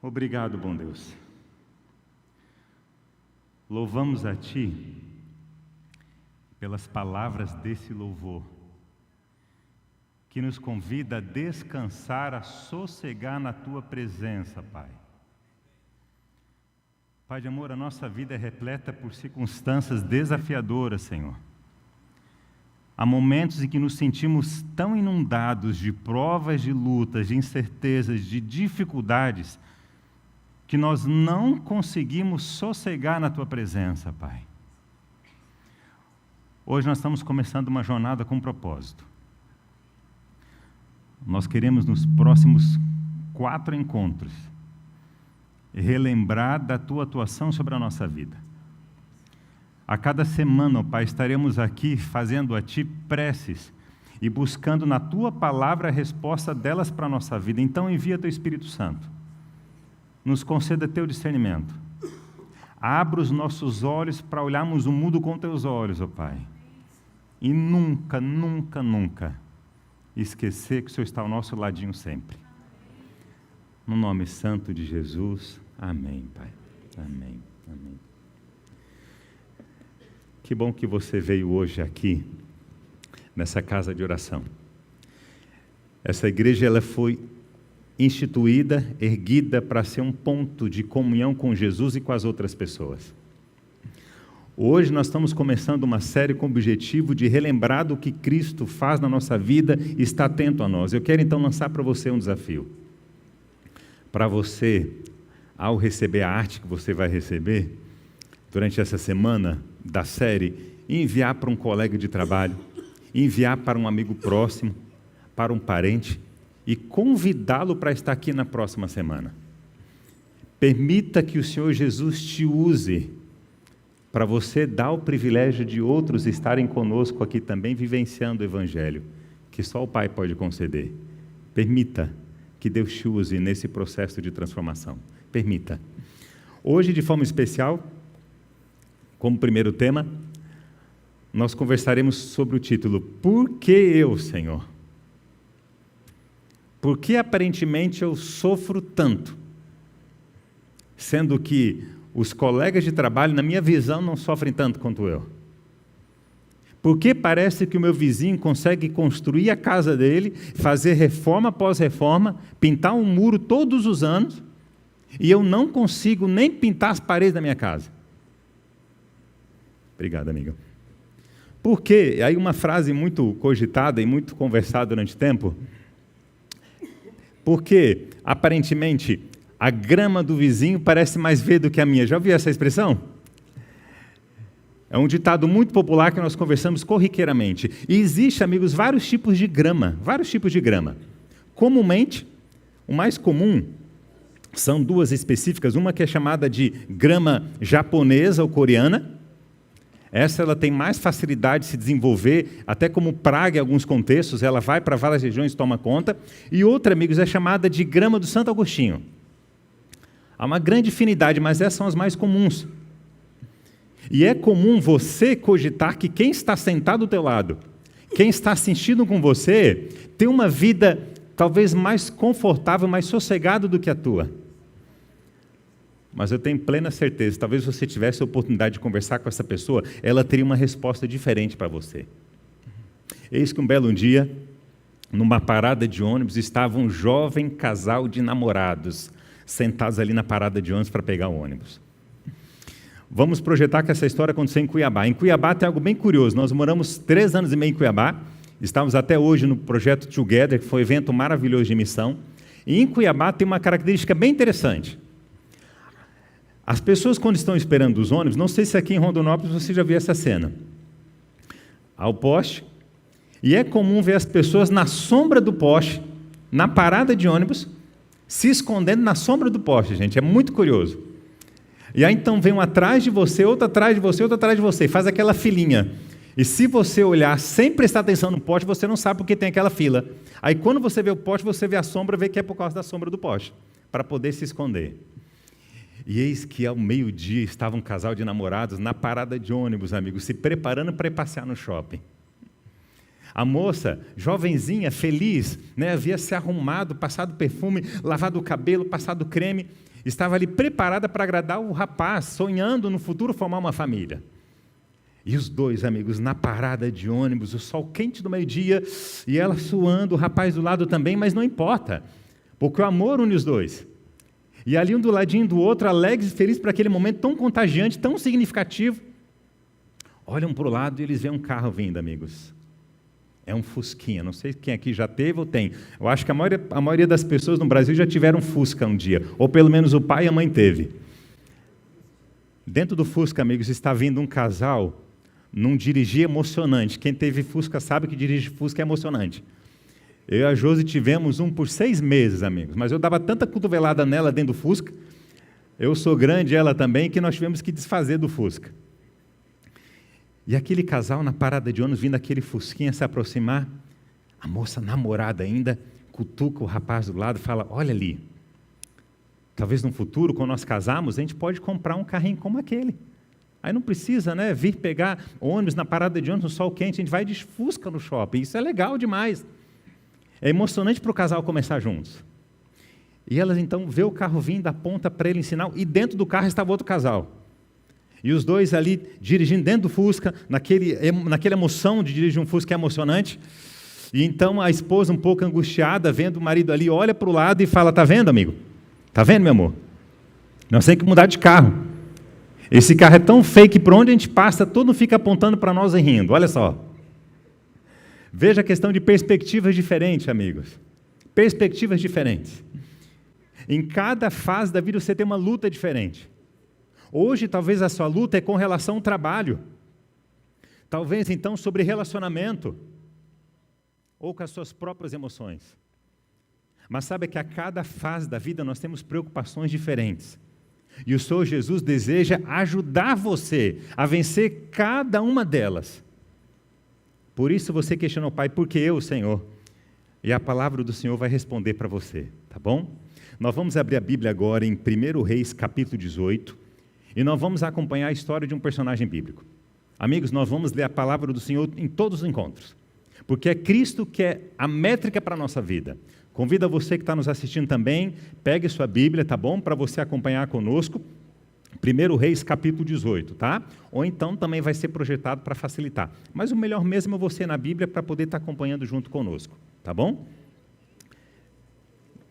Obrigado, bom Deus. Louvamos a Ti pelas palavras desse louvor, que nos convida a descansar, a sossegar na Tua presença, Pai. Pai de amor, a nossa vida é repleta por circunstâncias desafiadoras, Senhor. Há momentos em que nos sentimos tão inundados de provas, de lutas, de incertezas, de dificuldades, que nós não conseguimos sossegar na Tua presença, Pai. Hoje nós estamos começando uma jornada com propósito. Nós queremos nos próximos 4 encontros relembrar da Tua atuação sobre a nossa vida. A cada semana, ó Pai, estaremos aqui fazendo a Ti preces e buscando na Tua palavra a resposta delas para a nossa vida. Então envia Teu Espírito Santo. Nos conceda Teu discernimento. Abra os nossos olhos para olharmos o mundo com Teus olhos, ó Pai. E nunca, nunca, nunca esquecer que o Senhor está ao nosso ladinho sempre. No nome santo de Jesus, amém, Pai. Amém, amém. Que bom que você veio hoje aqui, nessa casa de oração. Essa igreja, ela foi instituída, erguida para ser um ponto de comunhão com Jesus e com as outras pessoas. Hoje nós estamos começando uma série com o objetivo de relembrar do que Cristo faz na nossa vida e está atento a nós. Eu quero então lançar para você um desafio. Para você, ao receber a arte que você vai receber, durante essa semana da série, enviar para um colega de trabalho, enviar para um amigo próximo, para um parente, e convidá-lo para estar aqui na próxima semana. Permita que o Senhor Jesus te use para você dar o privilégio de outros estarem conosco aqui também, vivenciando o Evangelho, que só o Pai pode conceder. Permita que Deus te use nesse processo de transformação. Permita. Hoje, de forma especial, como primeiro tema, nós conversaremos sobre o título Por que eu, Senhor? Por que aparentemente eu sofro tanto? Sendo que os colegas de trabalho, na minha visão, não sofrem tanto quanto eu. Por que parece que o meu vizinho consegue construir a casa dele, fazer reforma após reforma, pintar um muro todos os anos, e eu não consigo nem pintar as paredes da minha casa? Obrigado, amigo. Por quê? Aí uma frase muito cogitada e muito conversada durante o tempo. Porque, aparentemente, a grama do vizinho parece mais verde do que a minha. Já ouviu essa expressão? É um ditado muito popular que nós conversamos corriqueiramente. E existe, amigos, vários tipos de grama. Comumente, o mais comum são 2 específicas. Uma que é chamada de grama japonesa ou coreana. Essa ela tem mais facilidade de se desenvolver, até como praga em alguns contextos, ela vai para várias regiões e toma conta. E outra, amigos, é chamada de grama do Santo Agostinho. Há uma grande afinidade, mas essas são as mais comuns. E é comum você cogitar que quem está sentado ao teu lado, quem está assistindo com você, tem uma vida talvez mais confortável, mais sossegada do que a tua. Mas eu tenho plena certeza, talvez você tivesse a oportunidade de conversar com essa pessoa, ela teria uma resposta diferente para você. Eis que um belo dia, numa parada de ônibus, estava um jovem casal de namorados, sentados ali na parada de ônibus para pegar o ônibus. Vamos projetar que essa história aconteceu em Cuiabá. Em Cuiabá tem algo bem curioso, nós moramos 3 anos e meio em Cuiabá, estamos até hoje no projeto Together, que foi um evento maravilhoso de missão, e em Cuiabá tem uma característica bem interessante. As pessoas, quando estão esperando os ônibus, não sei se aqui em Rondonópolis você já viu essa cena, ao poste, e é comum ver as pessoas na sombra do poste, na parada de ônibus, se escondendo na sombra do poste, gente, é muito curioso. E aí então vem um atrás de você, outro atrás de você, outro atrás de você, faz aquela filinha. E se você olhar sem prestar atenção no poste, você não sabe porque tem aquela fila. Aí quando você vê o poste, você vê a sombra, vê que é por causa da sombra do poste, para poder se esconder. E eis que ao meio-dia estava um casal de namorados na parada de ônibus, amigos, se preparando para ir passear no shopping. A moça, jovenzinha, feliz, né, havia se arrumado, passado perfume, lavado o cabelo, passado creme, estava ali preparada para agradar o rapaz, sonhando no futuro formar uma família. E os dois amigos na parada de ônibus, o sol quente do meio-dia, e ela suando, o rapaz do lado também, mas não importa, porque o amor une os dois. E ali um do ladinho do outro, alegres e felizes para aquele momento tão contagiante, tão significativo, olham para o lado e eles veem um carro vindo, amigos. É um Fusquinha, não sei quem aqui já teve ou tem. Eu acho que a maioria das pessoas no Brasil já tiveram um Fusca um dia, ou pelo menos o pai e a mãe teve. Dentro do Fusca, amigos, está vindo um casal num dirigir emocionante. Quem teve Fusca sabe que dirigir Fusca é emocionante. Eu e a Josi tivemos um por 6 meses, amigos, mas eu dava tanta cotovelada nela dentro do Fusca, eu sou grande, ela também, que nós tivemos que desfazer do Fusca. E aquele casal na parada de ônibus, vindo aquele Fusquinha se aproximar, a moça namorada ainda, cutuca o rapaz do lado e fala, olha ali, talvez no futuro, quando nós casarmos, a gente pode comprar um carrinho como aquele. Aí não precisa, né, vir pegar ônibus na parada de ônibus no sol quente, a gente vai de Fusca no shopping, isso é legal demais. É emocionante para o casal começar juntos. E elas então vê o carro vindo, aponta para ele em sinal, e dentro do carro estava outro casal. E os dois ali dirigindo dentro do Fusca, naquela emoção de dirigir um Fusca que é emocionante. E então a esposa um pouco angustiada, vendo o marido ali, olha para o lado e fala, está vendo, amigo? Está vendo, meu amor? Nós temos que mudar de carro. Esse carro é tão feio que por onde a gente passa, todo mundo fica apontando para nós e rindo. Olha só. Veja a questão de perspectivas diferentes, amigos. Perspectivas diferentes. Em cada fase da vida você tem uma luta diferente. Hoje, talvez a sua luta é com relação ao trabalho. Talvez, então, sobre relacionamento. Ou com as suas próprias emoções. Mas sabe que a cada fase da vida nós temos preocupações diferentes. E o Senhor Jesus deseja ajudar você a vencer cada uma delas. Por isso você questiona o Pai, por que eu, Senhor? E a palavra do Senhor vai responder para você, tá bom? Nós vamos abrir a Bíblia agora em 1 Reis, capítulo 18, e nós vamos acompanhar a história de um personagem bíblico. Amigos, nós vamos ler a palavra do Senhor em todos os encontros, porque é Cristo que é a métrica para a nossa vida. Convido a você que está nos assistindo também, pegue sua Bíblia, tá bom? Para você acompanhar conosco. 1 Reis, capítulo 18, tá? Ou então também vai ser projetado para facilitar. Mas o melhor mesmo é você na Bíblia para poder estar acompanhando junto conosco, tá bom?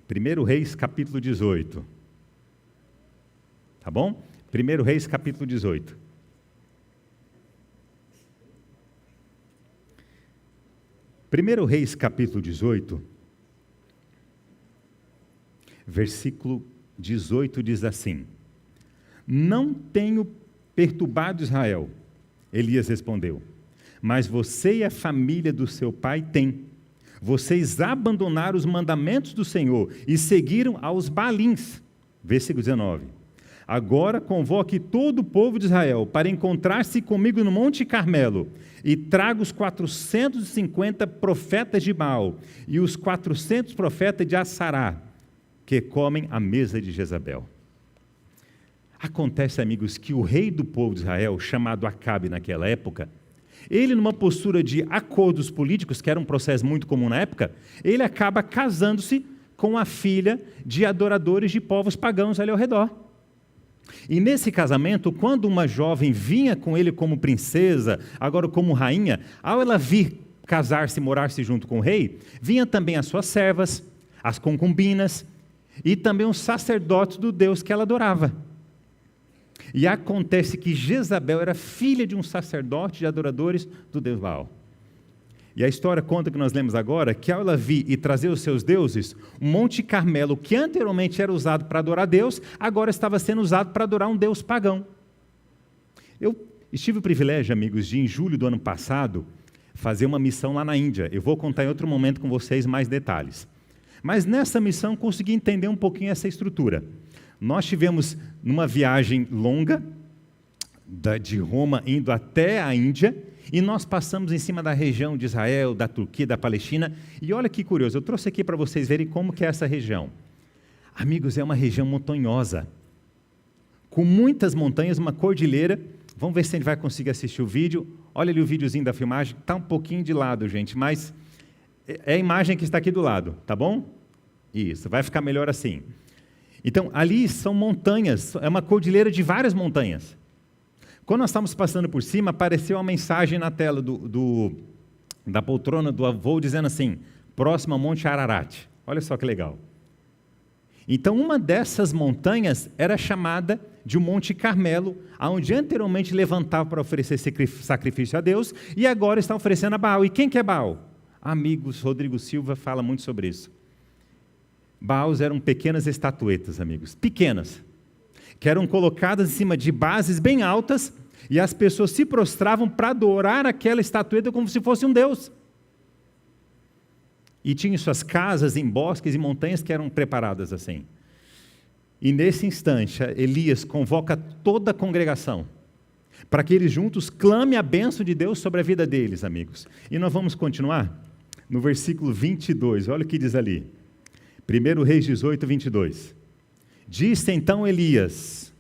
1 Reis, capítulo 18. Tá bom? 1 Reis, capítulo 18. Primeiro Reis, capítulo 18, versículo 18 diz assim: Não tenho perturbado Israel, Elias respondeu, mas você e a família do seu pai têm. Vocês abandonaram os mandamentos do Senhor e seguiram aos Baalins. Versículo 19. Agora convoque todo o povo de Israel para encontrar-se comigo no Monte Carmelo e traga os 450 profetas de Baal e os 400 profetas de Assará, que comem à mesa de Jezabel. Acontece, amigos, que o rei do povo de Israel, chamado Acabe naquela época, ele numa postura de acordos políticos, que era um processo muito comum na época, ele acaba casando-se com a filha de adoradores de povos pagãos ali ao redor. E nesse casamento, quando uma jovem vinha com ele como princesa, agora como rainha, ao ela vir casar-se e morar-se junto com o rei, vinham também as suas servas, as concubinas e também os sacerdotes do Deus que ela adorava. E acontece que Jezabel era filha de um sacerdote de adoradores do Deus Baal. E a história conta que nós lemos agora, que ao ela vir e trazer os seus deuses, o Monte Carmelo, que anteriormente era usado para adorar Deus, agora estava sendo usado para adorar um Deus pagão. Eu tive o privilégio, amigos, de em julho do ano passado, fazer uma missão lá na Índia. Eu vou contar em outro momento com vocês mais detalhes. Mas nessa missão consegui entender um pouquinho essa estrutura. Nós tivemos numa viagem longa, de Roma indo até a Índia, e nós passamos em cima da região de Israel, da Turquia, da Palestina, e olha que curioso, eu trouxe aqui para vocês verem como que é essa região. Amigos, é uma região montanhosa, com muitas montanhas, uma cordilheira, Vamos ver se a gente vai conseguir assistir o vídeo. Olha ali o videozinho da filmagem. Está um pouquinho de lado, gente, mas é a imagem que está aqui do lado, tá bom? Isso, vai ficar melhor assim. Então, ali são montanhas, é uma cordilheira de várias montanhas. Quando nós estávamos passando por cima, apareceu uma mensagem na tela da poltrona do voo dizendo assim, próximo ao Monte Ararat. Olha só que legal. Então, uma dessas montanhas era chamada de Monte Carmelo, onde anteriormente levantava para oferecer sacrifício a Deus, e agora está oferecendo a Baal. E quem que é Baal? Amigos, Rodrigo Silva fala muito sobre isso. Baals eram pequenas estatuetas, amigos, pequenas, que eram colocadas em cima de bases bem altas, e as pessoas se prostravam para adorar aquela estatueta como se fosse um deus. E tinham suas casas em bosques e montanhas que eram preparadas assim. E nesse instante, Elias convoca toda a congregação, para que eles juntos clamem a bênção de Deus sobre a vida deles, amigos. E nós vamos continuar no versículo 22, olha o que diz ali. 1 Reis 18, 22. Disse então Elias,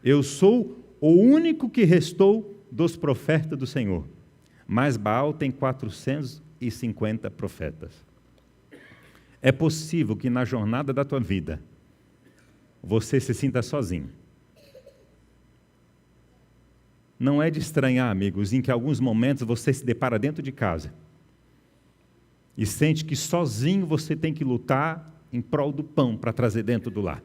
eu sou o único que restou dos profetas do Senhor, mas Baal tem 450 profetas. É possível que na jornada da tua vida, você se sinta sozinho. Não é de estranhar, amigos, em que em alguns momentos você se depara dentro de casa e sente que sozinho você tem que lutar em prol do pão para trazer dentro do lar.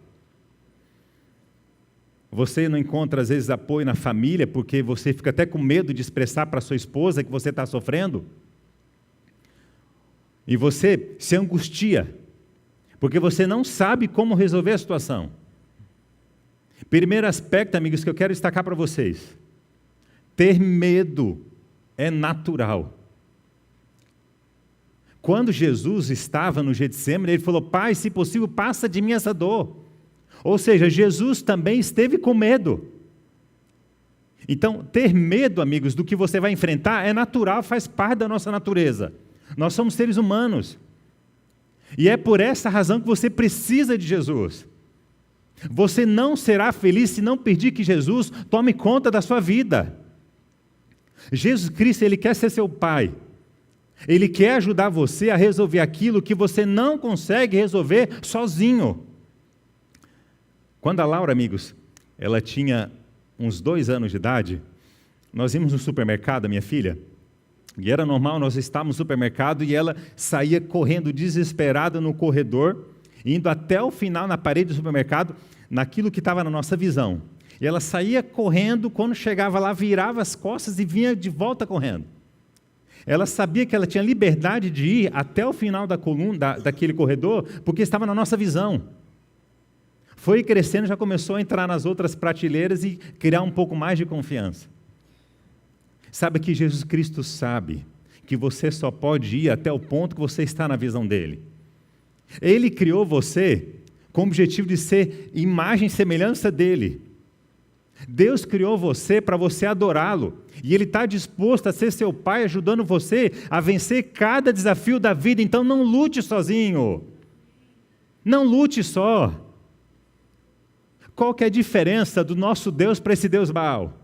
Você não encontra, às vezes, apoio na família, porque você fica até com medo de expressar para sua esposa que você está sofrendo. E você se angustia, porque você não sabe como resolver a situação. Primeiro aspecto, amigos, que eu quero destacar para vocês. Ter medo é natural. Quando Jesus estava no Getsemane, ele falou, Pai, se possível, passa de mim essa dor. Ou seja, Jesus também esteve com medo. Então, ter medo, amigos, do que você vai enfrentar é natural, faz parte da nossa natureza. Nós somos seres humanos. E é por essa razão que você precisa de Jesus. Você não será feliz se não pedir que Jesus tome conta da sua vida. Jesus Cristo, Ele quer ser seu Pai. Ele quer ajudar você a resolver aquilo que você não consegue resolver sozinho. Quando a Laura, amigos, ela tinha uns 2 anos de idade, nós íamos no supermercado, a minha filha, e era normal, nós estávamos no supermercado e ela saía correndo desesperada no corredor, indo até o final na parede do supermercado, naquilo que estava na nossa visão. E ela saía correndo, quando chegava lá, virava as costas e vinha de volta correndo. Ela sabia que ela tinha liberdade de ir até o final da coluna, daquele corredor, porque estava na nossa visão. Foi crescendo, já começou a entrar nas outras prateleiras e criar um pouco mais de confiança. Sabe que Jesus Cristo sabe que você só pode ir até o ponto que você está na visão dele. Ele criou você com o objetivo de ser imagem e semelhança dele. Deus criou você para você adorá-lo. E Ele está disposto a ser seu Pai, ajudando você a vencer cada desafio da vida. Então não lute sozinho. Não lute só. Qual que é a diferença do nosso Deus para esse Deus Baal?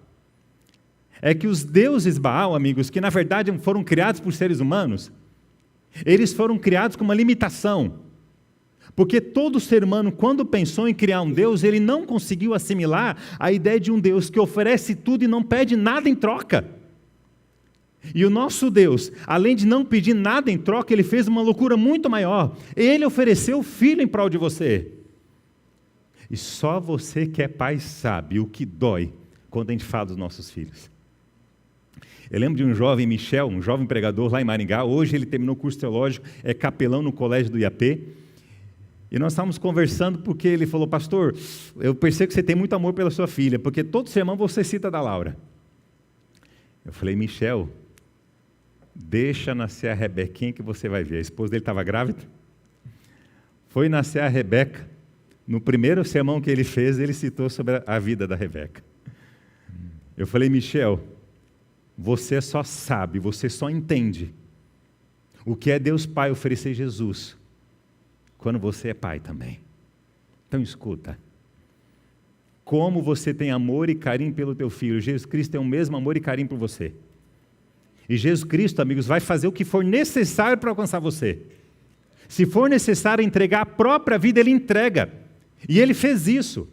É que os deuses Baal, amigos, que na verdade foram criados por seres humanos, eles foram criados com uma limitação. Porque todo ser humano, quando pensou em criar um Deus, ele não conseguiu assimilar a ideia de um Deus que oferece tudo e não pede nada em troca. E o nosso Deus, além de não pedir nada em troca, Ele fez uma loucura muito maior. Ele ofereceu o Filho em prol de você. E só você que é pai sabe o que dói quando a gente fala dos nossos filhos. Eu lembro de um jovem, Michel, um jovem pregador lá em Maringá. Hoje ele terminou o curso teológico, é capelão no colégio do IAP. E nós estávamos conversando porque ele falou, pastor, eu percebo que você tem muito amor pela sua filha, porque todo sermão você cita da Laura. Eu falei, Michel, deixa nascer a Rebequinha que você vai ver. A esposa dele estava grávida. Foi nascer a Rebeca. No primeiro sermão que ele fez, ele citou sobre a vida da Rebeca. Eu falei, Michel, você só sabe, você só entende o que é Deus Pai oferecer Jesus quando você é pai também. Então escuta. como você tem amor e carinho pelo teu filho. Jesus Cristo tem o mesmo amor e carinho por você. E Jesus Cristo, amigos, vai fazer o que for necessário para alcançar você. Se for necessário entregar a própria vida, Ele entrega. E Ele fez isso.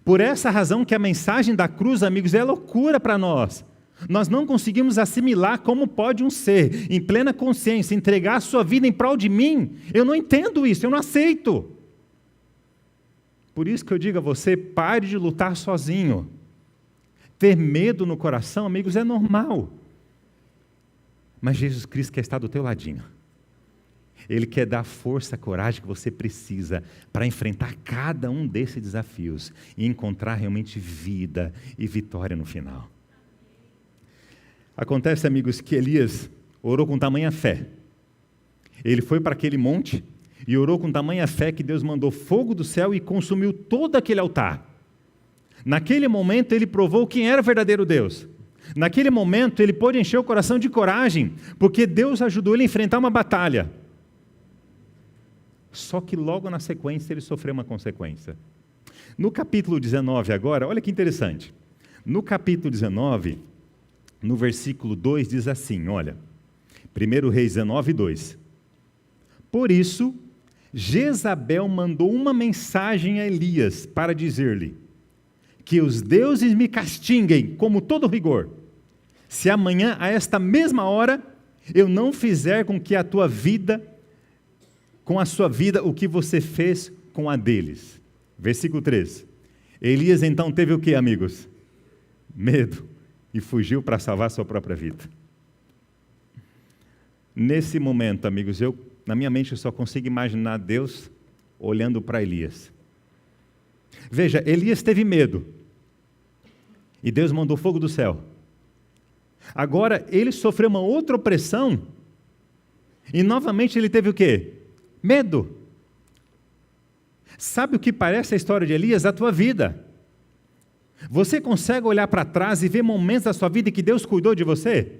Por essa razão que a mensagem da cruz, amigos, é loucura para nós. Nós não conseguimos assimilar como pode um ser, em plena consciência, entregar a sua vida em prol de mim. Eu não entendo isso, eu não aceito. Por isso que eu digo a você, pare de lutar sozinho. Ter medo no coração, amigos, é normal. Mas Jesus Cristo quer estar do teu ladinho. Ele quer dar a força, a coragem que você precisa para enfrentar cada um desses desafios e encontrar realmente vida e vitória no final. Acontece, amigos, que Elias orou com tamanha fé. Ele foi para aquele monte e orou com tamanha fé que Deus mandou fogo do céu e consumiu todo aquele altar. Naquele momento ele provou quem era o verdadeiro Deus. Naquele momento ele pôde encher o coração de coragem, porque Deus ajudou ele a enfrentar uma batalha. Só que logo na sequência ele sofreu uma consequência. No capítulo 19 agora, olha que interessante. No capítulo 19, no versículo 2 diz assim, olha, 1 Reis 19, 2. Por isso, Jezabel mandou uma mensagem a Elias para dizer-lhe, que os deuses me castiguem como todo rigor, se amanhã a esta mesma hora eu não fizer com que a tua vida, com a sua vida, o que você fez com a deles. Versículo 3. Elias então teve o que, amigos? Medo, e fugiu para salvar a sua própria vida. Nesse momento, amigos, na minha mente eu só consigo imaginar Deus olhando para Elias. Veja, Elias teve medo, e Deus mandou fogo do céu. Agora, ele sofreu uma outra opressão, e novamente ele teve o quê? Medo. Sabe o que parece a história de Elias? A tua vida. Você consegue olhar para trás e ver momentos da sua vida em que Deus cuidou de você?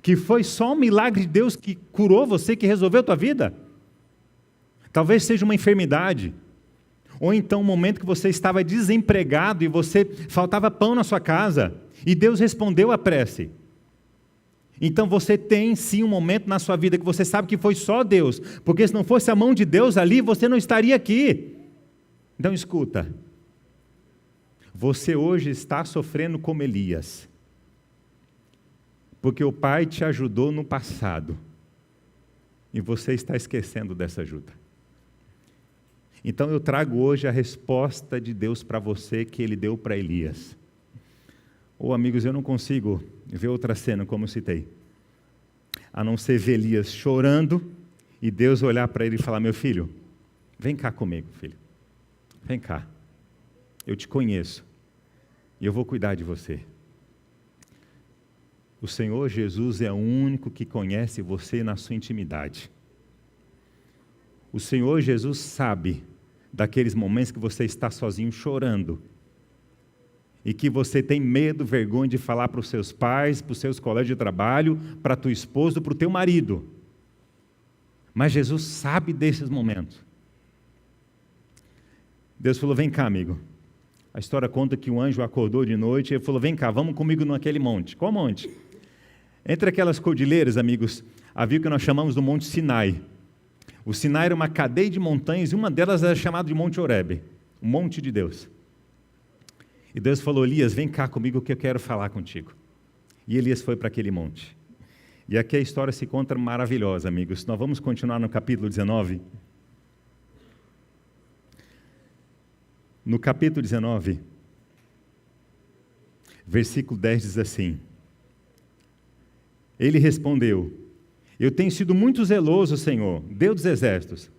Que foi só um milagre de Deus que curou você, que resolveu a tua vida? Talvez seja uma enfermidade, ou então um momento que você estava desempregado e você faltava pão na sua casa, e Deus respondeu a prece. Então você tem sim um momento na sua vida que você sabe que foi só Deus, porque se não fosse a mão de Deus ali, você não estaria aqui. Então escuta, você hoje está sofrendo como Elias, porque o Pai te ajudou no passado, e você está esquecendo dessa ajuda. Então eu trago hoje a resposta de Deus para você que Ele deu para Elias. Amigos, eu não consigo ver outra cena como eu citei, a não ser ver Elias chorando e Deus olhar para ele e falar, meu filho, vem cá comigo, filho, vem cá, eu te conheço e eu vou cuidar de você. O Senhor Jesus é o único que conhece você na sua intimidade. O Senhor Jesus sabe daqueles momentos que você está sozinho chorando, e que você tem medo, vergonha de falar para os seus pais, para os seus colegas de trabalho, para a tua esposa, para o teu marido. Mas Jesus sabe desses momentos. Deus falou, vem cá, amigo. A história conta que um anjo acordou de noite e ele falou, vem cá, vamos comigo naquele monte. Qual monte? Entre aquelas cordilheiras, amigos, havia o que nós chamamos do Monte Sinai. O Sinai era uma cadeia de montanhas e uma delas era chamada de Monte Horebe, o monte de Deus. E Deus falou, Elias, vem cá comigo que eu quero falar contigo. E Elias foi para aquele monte. E aqui a história se conta maravilhosa, amigos. Nós vamos continuar no capítulo 19. No capítulo 19, versículo 10 diz assim, ele respondeu, eu tenho sido muito zeloso, Senhor, Deus dos exércitos.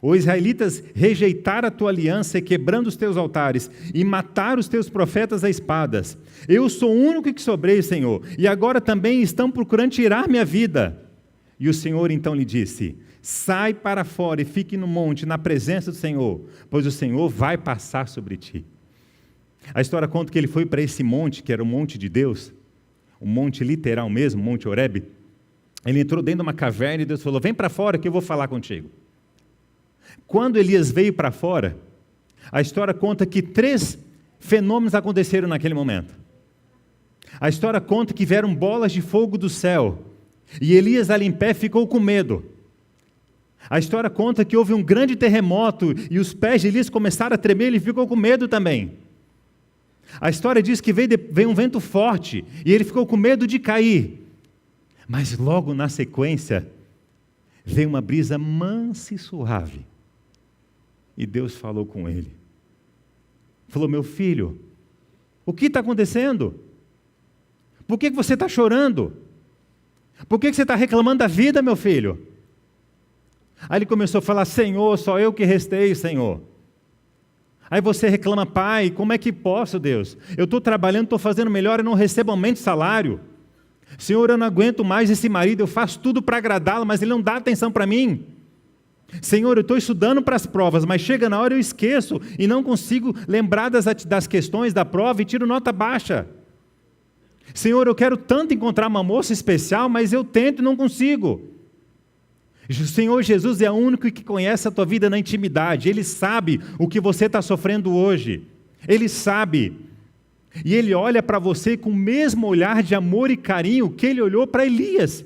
Os israelitas rejeitaram a tua aliança, quebrando os teus altares, e mataram os teus profetas a espadas. Eu sou o único que sobrei, Senhor, e agora também estão procurando tirar minha vida. E o Senhor então lhe disse, sai para fora e fique no monte, na presença do Senhor, pois o Senhor vai passar sobre ti. A história conta que ele foi para esse monte, que era o monte de Deus, um monte literal mesmo, Monte Horebe. Ele entrou dentro de uma caverna e Deus falou, vem para fora que eu vou falar contigo. Quando Elias veio para fora, a história conta que 3 fenômenos aconteceram naquele momento. A história conta que vieram bolas de fogo do céu, e Elias ali em pé ficou com medo. A história conta que houve um grande terremoto, e os pés de Elias começaram a tremer, ele ficou com medo também. A história diz que veio um vento forte, e ele ficou com medo de cair. Mas logo na sequência, veio uma brisa mansa e suave. E Deus falou com ele. Falou: meu filho, o que está acontecendo? Por que você está chorando? Por que você está reclamando da vida, meu filho? Aí ele começou a falar: Senhor, só eu que restei, Senhor. Aí você reclama: pai, como é que posso, Deus? Eu estou trabalhando, estou fazendo melhor e não recebo aumento de salário. Senhor, eu não aguento mais esse marido, eu faço tudo para agradá-lo, mas ele não dá atenção para mim. Senhor, eu estou estudando para as provas, mas chega na hora eu esqueço e não consigo lembrar das questões da prova e tiro nota baixa. Senhor, eu quero tanto encontrar uma moça especial, mas eu tento e não consigo. O Senhor Jesus é o único que conhece a tua vida na intimidade. Ele sabe o que você está sofrendo hoje. Ele sabe. E Ele olha para você com o mesmo olhar de amor e carinho que Ele olhou para Elias.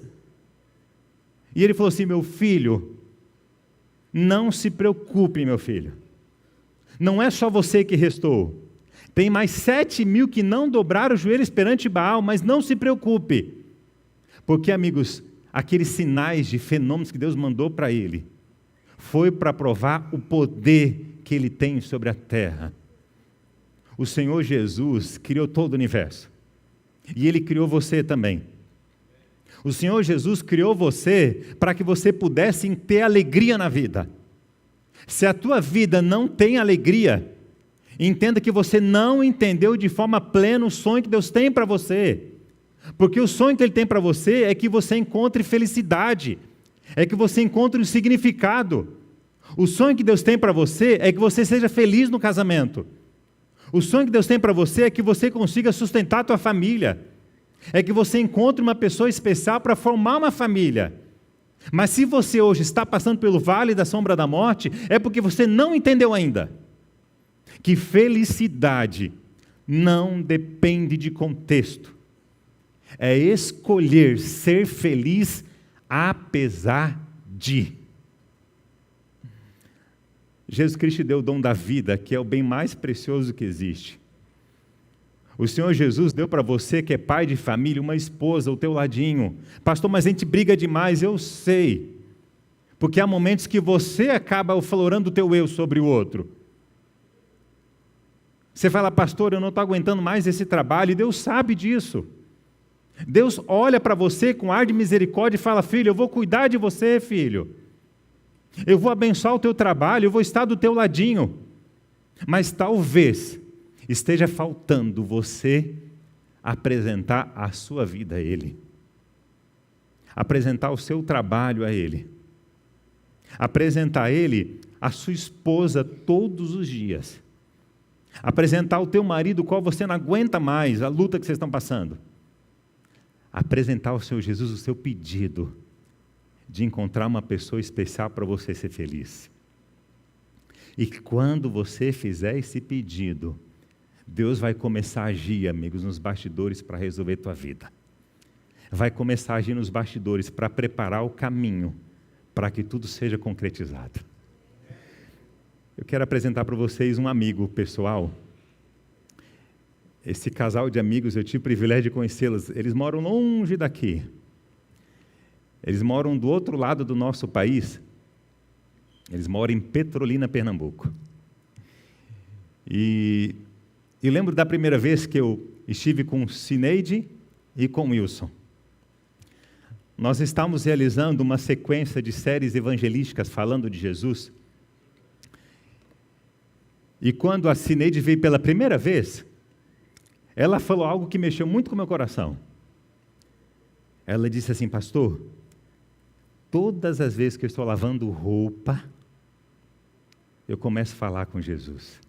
E Ele falou assim: meu filho, não se preocupe, meu filho. Não é só você que restou. Tem mais 7.000 que não dobraram os joelhos perante Baal, mas não se preocupe. Porque, amigos, aqueles sinais de fenômenos que Deus mandou para ele, foi para provar o poder que ele tem sobre a terra. O Senhor Jesus criou todo o universo. E Ele criou você também. O Senhor Jesus criou você para que você pudesse ter alegria na vida. Se a tua vida não tem alegria, entenda que você não entendeu de forma plena o sonho que Deus tem para você. Porque o sonho que Ele tem para você é que você encontre felicidade, é que você encontre um significado. O sonho que Deus tem para você é que você seja feliz no casamento. O sonho que Deus tem para você é que você consiga sustentar a tua família. É que você encontre uma pessoa especial para formar uma família. Mas se você hoje está passando pelo vale da sombra da morte, é porque você não entendeu ainda que felicidade não depende de contexto. É escolher ser feliz apesar de. Jesus Cristo deu o dom da vida, que é o bem mais precioso que existe. O Senhor Jesus deu para você, que é pai de família, uma esposa ao teu ladinho. Pastor, mas a gente briga demais. Eu sei. Porque há momentos que você acaba aflorando o teu eu sobre o outro. Você fala: pastor, eu não estou aguentando mais esse trabalho. E Deus sabe disso. Deus olha para você com ar de misericórdia e fala: filho, eu vou cuidar de você, filho. Eu vou abençoar o teu trabalho, eu vou estar do teu ladinho. Mas talvez esteja faltando você apresentar a sua vida a Ele. Apresentar o seu trabalho a Ele. Apresentar a Ele a sua esposa todos os dias. Apresentar o teu marido, o qual você não aguenta mais, a luta que vocês estão passando. Apresentar ao Senhor Jesus o seu pedido de encontrar uma pessoa especial para você ser feliz. E quando você fizer esse pedido, Deus vai começar a agir, amigos, nos bastidores para resolver a tua vida. Vai começar a agir nos bastidores para preparar o caminho para que tudo seja concretizado. Eu quero apresentar para vocês um amigo pessoal. Esse casal de amigos, eu tive o privilégio de conhecê-los. Eles moram longe daqui. Eles moram do outro lado do nosso país. Eles moram em Petrolina, Pernambuco. E lembro da primeira vez que eu estive com Cineide e com Wilson. Nós estávamos realizando uma sequência de séries evangelísticas falando de Jesus. E quando a Cineide veio pela primeira vez, ela falou algo que mexeu muito com o meu coração. Ela disse assim: pastor, todas as vezes que eu estou lavando roupa, eu começo a falar com Jesus.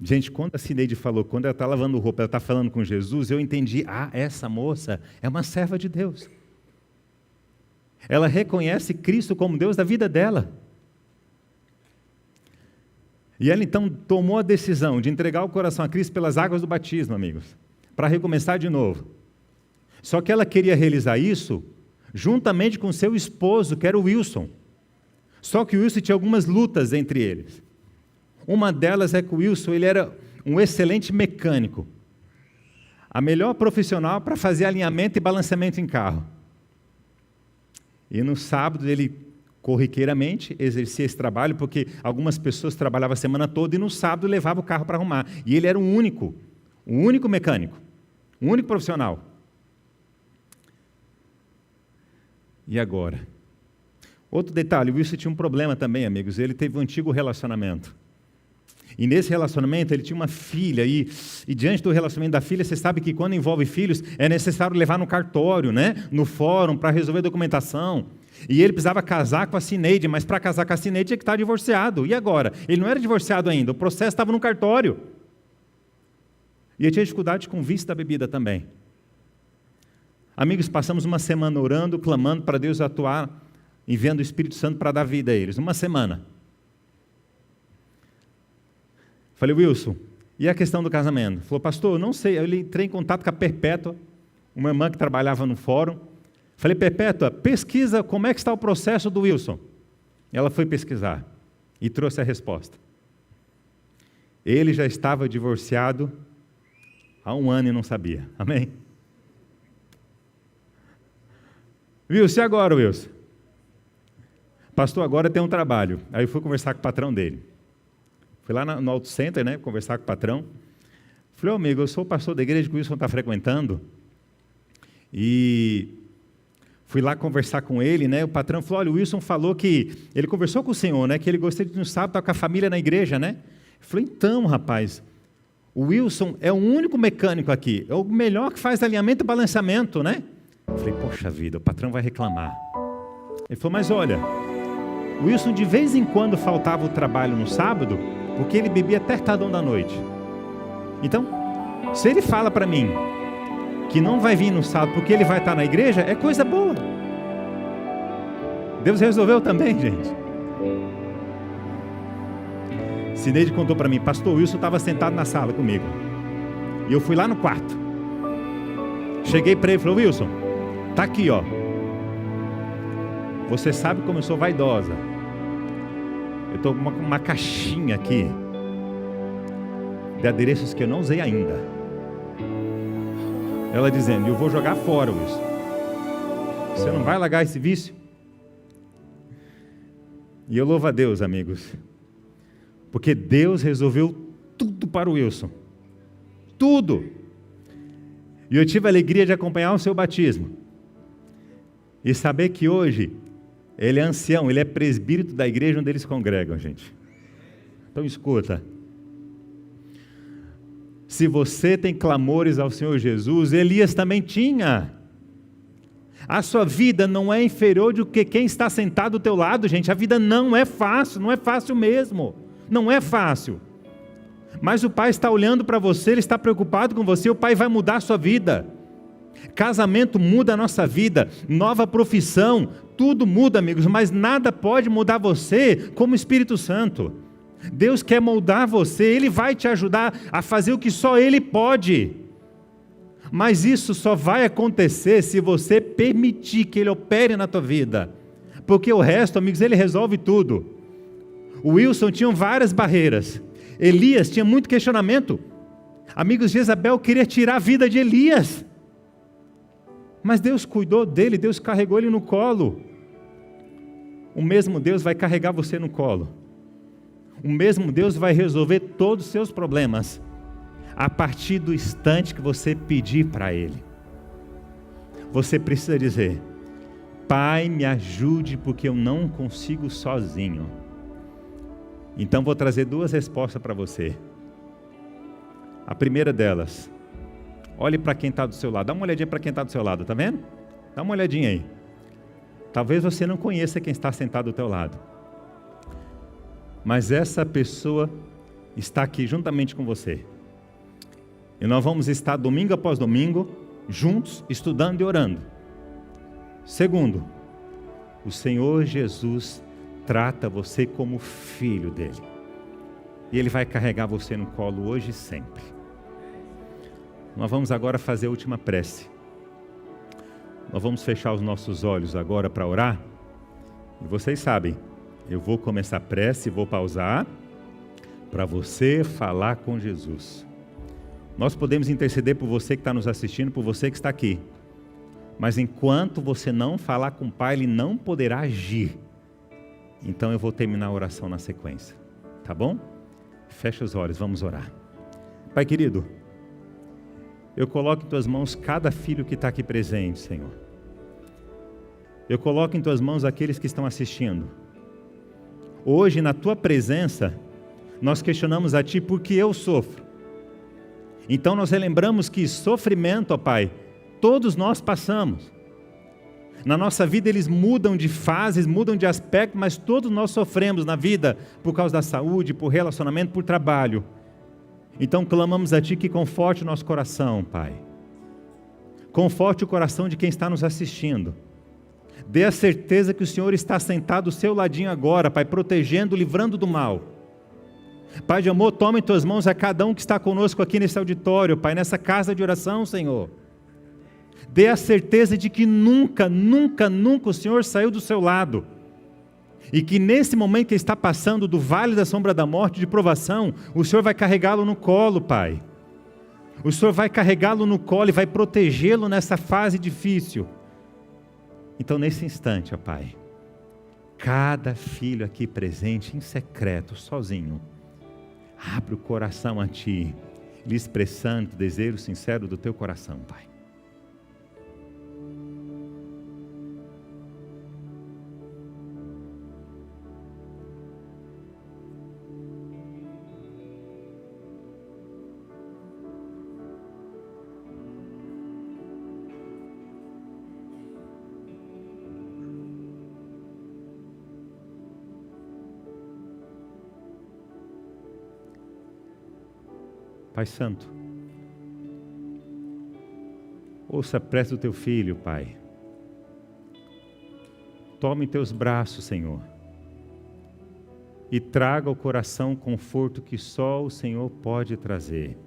Gente, quando a Cineide falou, quando ela está lavando roupa, ela está falando com Jesus, eu entendi: essa moça é uma serva de Deus. Ela reconhece Cristo como Deus da vida dela. E ela então tomou a decisão de entregar o coração a Cristo pelas águas do batismo, amigos, para recomeçar de novo. Só que ela queria realizar isso juntamente com seu esposo, que era o Wilson. Só que o Wilson tinha algumas lutas entre eles. Uma delas é que o Wilson ele era um excelente mecânico. A melhor profissional para fazer alinhamento e balanceamento em carro. E no sábado ele corriqueiramente exercia esse trabalho, porque algumas pessoas trabalhavam a semana toda e no sábado levavam o carro para arrumar. E ele era o único mecânico, o único profissional. E agora? Outro detalhe, o Wilson tinha um problema também, amigos. Ele teve um antigo relacionamento. E nesse relacionamento ele tinha uma filha, e diante do relacionamento da filha, você sabe que quando envolve filhos, é necessário levar no cartório, né? No fórum, para resolver a documentação. E ele precisava casar com a Cineide, mas para casar com a Cineide tinha que estar divorciado. E agora? Ele não era divorciado ainda, o processo estava no cartório. E ele tinha dificuldade com o vício da bebida também. Amigos, passamos uma semana orando, clamando para Deus atuar, enviando o Espírito Santo para dar vida a eles. Uma semana. Falei, Wilson, e a questão do casamento? Ele falou, pastor, eu não sei. Eu entrei em contato com a Perpétua, uma irmã que trabalhava no fórum. Falei, Perpétua, pesquisa como é que está o processo do Wilson. Ela foi pesquisar e trouxe a resposta. Ele já estava divorciado há 1 ano e não sabia. Amém? Wilson, e agora, Wilson? Pastor, agora tem um trabalho. Aí eu fui conversar com o patrão dele. Fui lá no Auto Center, né, conversar com o patrão. Falei, amigo, eu sou o pastor da igreja que o Wilson está frequentando. E fui lá conversar com ele, né? O patrão falou, olha, o Wilson falou que ele conversou com o senhor, né? Que ele gostaria de no sábado estar com a família na igreja, né? Eu falei, então, rapaz, o Wilson é o único mecânico aqui, é o melhor que faz alinhamento e balanceamento, né? Eu falei, poxa vida, o patrão vai reclamar. Ele falou, mas olha, o Wilson de vez em quando faltava o trabalho no sábado, porque ele bebia até tardão da noite. Então, se ele fala para mim que não vai vir no sábado porque ele vai estar na igreja, é coisa boa. Deus resolveu também, gente. Cineide contou para mim, pastor Wilson estava sentado na sala comigo. E eu fui lá no quarto. Cheguei para ele e falei, Wilson, tá aqui, ó. Você sabe como eu sou vaidosa. Eu estou com uma caixinha aqui de adereços que eu não usei ainda. Ela dizendo, eu vou jogar fora isso. Você não vai largar esse vício? E eu louvo a Deus, amigos, porque Deus resolveu tudo para o Wilson. Tudo. E eu tive a alegria de acompanhar o seu batismo. E saber que hoje ele é ancião, ele é presbítero da igreja onde eles congregam, gente. Então escuta. Se você tem clamores ao Senhor Jesus, Elias também tinha. A sua vida não é inferior do que quem está sentado do teu lado, gente. A vida não é fácil mesmo. Não é fácil. Mas o Pai está olhando para você, Ele está preocupado com você, o Pai vai mudar a sua vida. Casamento muda a nossa vida, nova profissão, tudo muda, amigos, mas nada pode mudar você como o Espírito Santo. Deus quer moldar você, Ele vai te ajudar a fazer o que só Ele pode. Mas isso só vai acontecer se você permitir que Ele opere na tua vida. Porque o resto, amigos, Ele resolve tudo. O Wilson tinha várias barreiras. Elias tinha muito questionamento. Amigos, Jezabel queria tirar a vida de Elias. Mas Deus cuidou dele, Deus carregou ele no colo. O mesmo Deus vai carregar você no colo. O mesmo Deus vai resolver todos os seus problemas a partir do instante que você pedir para Ele. Você precisa dizer, Pai, me ajude porque eu não consigo sozinho. Então vou trazer 2 respostas para você. A primeira delas, olhe para quem está do seu lado. Dá uma olhadinha para quem está do seu lado, está vendo? Dá uma olhadinha aí. Talvez você não conheça quem está sentado do teu lado. Mas essa pessoa está aqui juntamente com você. E nós vamos estar domingo após domingo, juntos, estudando e orando. Segundo, o Senhor Jesus trata você como filho dele. E Ele vai carregar você no colo hoje e sempre. Nós vamos agora fazer a última prece. Nós vamos fechar os nossos olhos agora para orar. E vocês sabem, eu vou começar a prece e vou pausar para você falar com Jesus. Nós podemos interceder por você que está nos assistindo, por você que está aqui. Mas enquanto você não falar com o Pai, Ele não poderá agir. Então eu vou terminar a oração na sequência. Tá bom? Fecha os olhos, vamos orar. Pai querido, eu coloco em Tuas mãos cada filho que está aqui presente, Senhor. Eu coloco em Tuas mãos aqueles que estão assistindo. Hoje, na Tua presença, nós questionamos a Ti por que eu sofro. Então nós relembramos que sofrimento, ó Pai, todos nós passamos. Na nossa vida eles mudam de fases, mudam de aspecto, mas todos nós sofremos na vida por causa da saúde, por relacionamento, por trabalho. Então clamamos a Ti que conforte o nosso coração, Pai. Conforte o coração de quem está nos assistindo. Dê a certeza que o Senhor está sentado do seu ladinho agora, Pai, protegendo, livrando do mal. Pai de amor, toma em Tuas mãos a cada um que está conosco aqui nesse auditório, Pai, nessa casa de oração, Senhor. Dê a certeza de que nunca, nunca, nunca o Senhor saiu do seu lado. E que nesse momento que ele está passando do vale da sombra da morte, de provação, o Senhor vai carregá-lo no colo, Pai. O Senhor vai carregá-lo no colo e vai protegê-lo nessa fase difícil. Então, nesse instante, ó Pai, cada filho aqui presente, em secreto, sozinho, abre o coração a Ti, lhe expressando o desejo sincero do Teu coração, Pai. Pai Santo, ouça a prece do Teu Filho, Pai. Tome em Teus braços, Senhor, e traga ao coração o conforto que só o Senhor pode trazer.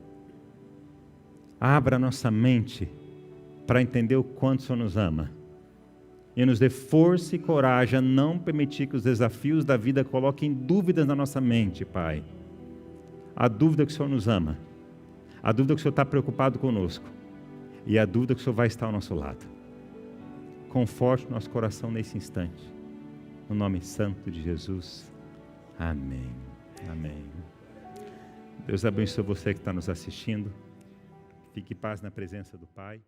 Abra nossa mente para entender o quanto o Senhor nos ama. E nos dê força e coragem a não permitir que os desafios da vida coloquem dúvidas na nossa mente, Pai. A dúvida que o Senhor nos ama. A dúvida que o Senhor está preocupado conosco. E a dúvida que o Senhor vai estar ao nosso lado. Conforte o nosso coração nesse instante. No nome santo de Jesus. Amém. Amém. Deus abençoe você que está nos assistindo. Fique em paz na presença do Pai.